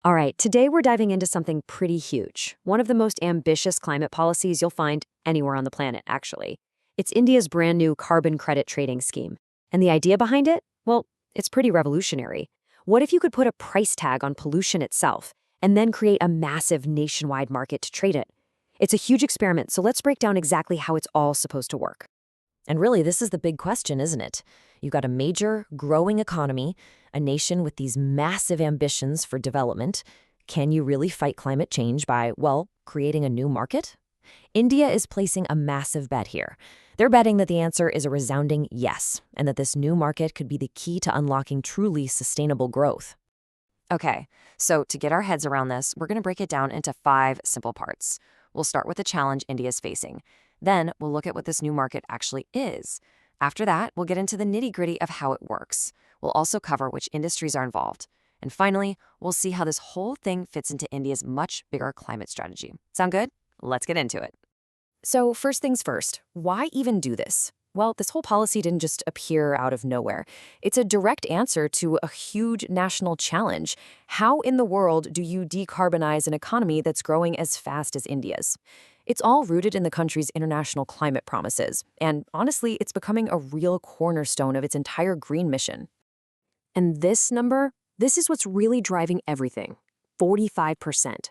All right, today we're diving into something pretty huge. One of the most ambitious climate policies you'll find anywhere on the planet, actually. It's India's brand new carbon credit trading scheme. And the idea behind it? Well, it's pretty revolutionary. What if you could put a price tag on pollution itself and then create a massive nationwide market to trade it? It's a huge experiment, so let's break down exactly how it's all supposed to work. And really, this is the big question, isn't it? You've got a major, growing economy, a nation with these massive ambitions for development. Can you really fight climate change by, well, creating a new market? India is placing a massive bet here. They're betting that the answer is a resounding yes, and that this new market could be the key to unlocking truly sustainable growth. Okay, so to get our heads around this, we're going to break it down into 5 simple parts. We'll start with the challenge India is facing. Then we'll look at what this new market actually is. After that, we'll get into the nitty-gritty of how it works. We'll also cover which industries are involved. And finally, we'll see how this whole thing fits into India's much bigger climate strategy. Sound good? Let's get into it. So, first things first, why even do this? Well, this whole policy didn't just appear out of nowhere. It's a direct answer to a huge national challenge. How in the world do you decarbonize an economy that's growing as fast as India's? It's all rooted in the country's international climate promises, and honestly, it's becoming a real cornerstone of its entire green mission. And this is what's really driving everything: 45%.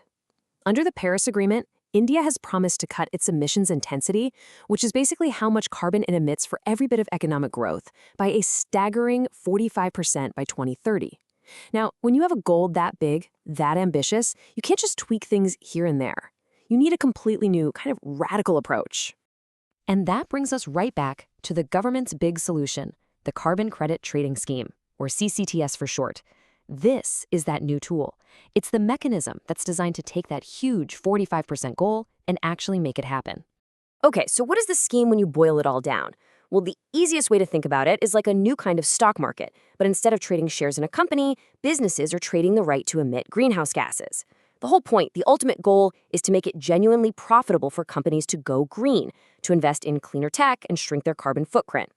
Under the Paris Agreement, India has promised to cut its emissions intensity, which is basically how much carbon it emits for every bit of economic growth, by a staggering 45% by 2030. Now, when you have a goal that big, that ambitious, you can't just tweak things here and there. You need a completely new, kind of radical approach. And that brings us right back to the government's big solution, the Carbon Credit Trading Scheme, or CCTS for short. This is that new tool. It's the mechanism that's designed to take that huge 45% goal and actually make it happen. Okay, so what is the scheme when you boil it all down? Well, the easiest way to think about it is like a new kind of stock market, but instead of trading shares in a company, businesses are trading the right to emit greenhouse gases. The whole point, the ultimate goal, is to make it genuinely profitable for companies to go green, to invest in cleaner tech and shrink their carbon footprint.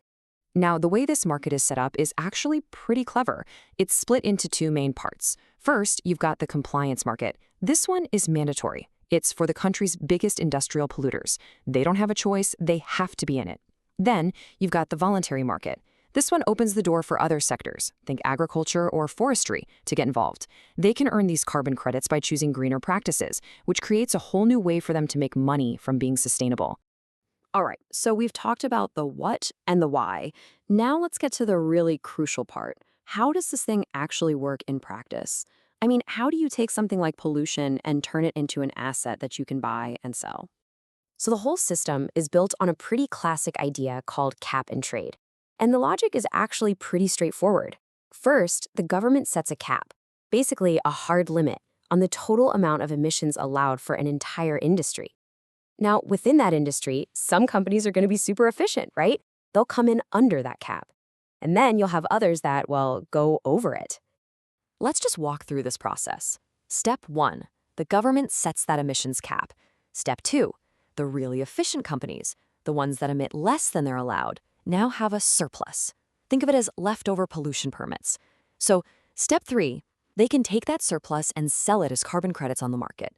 Now, the way this market is set up is actually pretty clever. It's split into 2 main parts. First, you've got the compliance market. This one is mandatory. It's for the country's biggest industrial polluters. They don't have a choice, they have to be in it. Then, you've got the voluntary market. This one opens the door for other sectors, think agriculture or forestry, to get involved. They can earn these carbon credits by choosing greener practices, which creates a whole new way for them to make money from being sustainable. All right, so we've talked about the what and the why. Now let's get to the really crucial part. How does this thing actually work in practice? I mean, how do you take something like pollution and turn it into an asset that you can buy and sell? So the whole system is built on a pretty classic idea called cap and trade. And the logic is actually pretty straightforward. First, the government sets a cap, basically a hard limit, on the total amount of emissions allowed for an entire industry. Now, within that industry, some companies are going to be super efficient, right? They'll come in under that cap. And then you'll have others that, well, go over it. Let's just walk through this process. Step 1, the government sets that emissions cap. Step 2, the really efficient companies, the ones that emit less than they're allowed, now have a surplus. Think of it as leftover pollution permits. So, step 3, they can take that surplus and sell it as carbon credits on the market.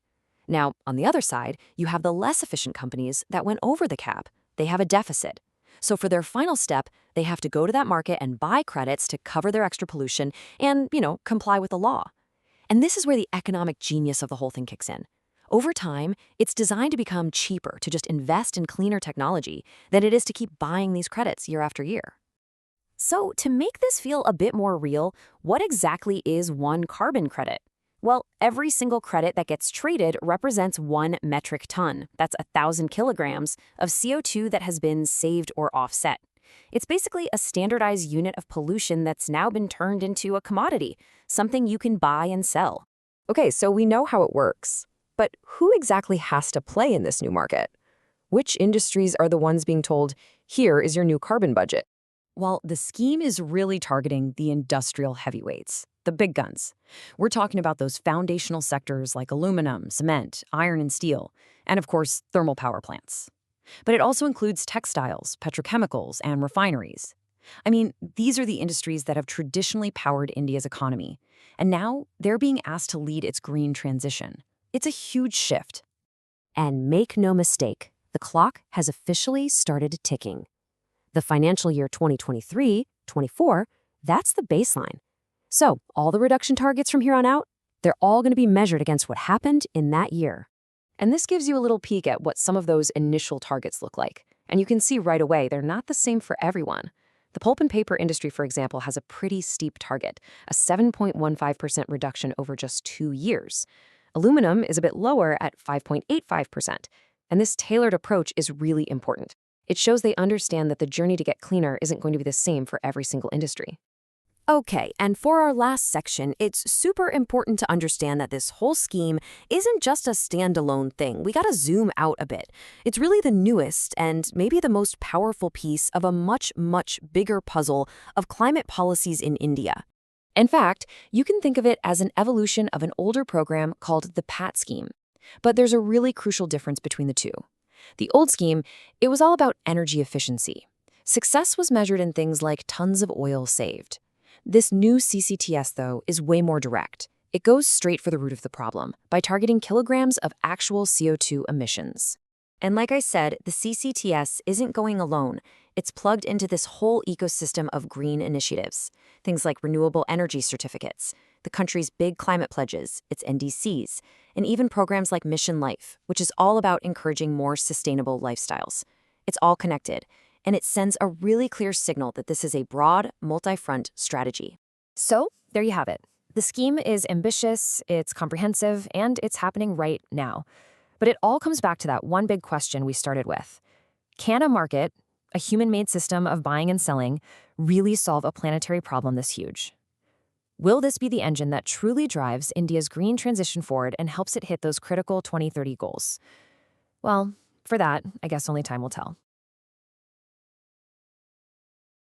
Now, on the other side, you have the less efficient companies that went over the cap. They have a deficit. So for their final step, they have to go to that market and buy credits to cover their extra pollution and, comply with the law. And this is where the economic genius of the whole thing kicks in. Over time, it's designed to become cheaper to just invest in cleaner technology than it is to keep buying these credits year after year. So to make this feel a bit more real, what exactly is one carbon credit? Well, every single credit that gets traded represents 1 metric ton. That's 1,000 kilograms of CO2 that has been saved or offset. It's basically a standardized unit of pollution that's now been turned into a commodity, something you can buy and sell. Okay, so we know how it works. But who exactly has to play in this new market? Which industries are the ones being told, here is your new carbon budget? Well, the scheme is really targeting the industrial heavyweights, the big guns. We're talking about those foundational sectors like aluminum, cement, iron and steel, and of course, thermal power plants. But it also includes textiles, petrochemicals, and refineries. I mean, these are the industries that have traditionally powered India's economy. And now they're being asked to lead its green transition. It's a huge shift. And make no mistake, the clock has officially started ticking. The financial year 2023-24, that's the baseline. So all the reduction targets from here on out, they're all going to be measured against what happened in that year. And this gives you a little peek at what some of those initial targets look like. And you can see right away they're not the same for everyone. The pulp and paper industry, for example, has a pretty steep target, a 7.15% reduction over just 2 years. Aluminum is a bit lower at 5.85%. And this tailored approach is really important. It shows they understand that the journey to get cleaner isn't going to be the same for every single industry. Okay, and for our last section, it's super important to understand that this whole scheme isn't just a standalone thing. We gotta zoom out a bit. It's really the newest and maybe the most powerful piece of a much, much bigger puzzle of climate policies in India. In fact, you can think of it as an evolution of an older program called the PAT scheme. But there's a really crucial difference between the two. The old scheme, it was all about energy efficiency. Success was measured in things like tons of oil saved. This new CCTS, though, is way more direct. It goes straight for the root of the problem by targeting kilograms of actual CO2 emissions. And like I said, the CCTS isn't going alone. It's plugged into this whole ecosystem of green initiatives. Things like renewable energy certificates, the country's big climate pledges, its NDCs, and even programs like Mission Life, which is all about encouraging more sustainable lifestyles. It's all connected, and it sends a really clear signal that this is a broad, multi-front strategy. So, there you have it. The scheme is ambitious, it's comprehensive, and it's happening right now. But it all comes back to that one big question we started with. Can a market, a human-made system of buying and selling, really solve a planetary problem this huge? Will this be the engine that truly drives India's green transition forward and helps it hit those critical 2030 goals? Well, for that, I guess only time will tell.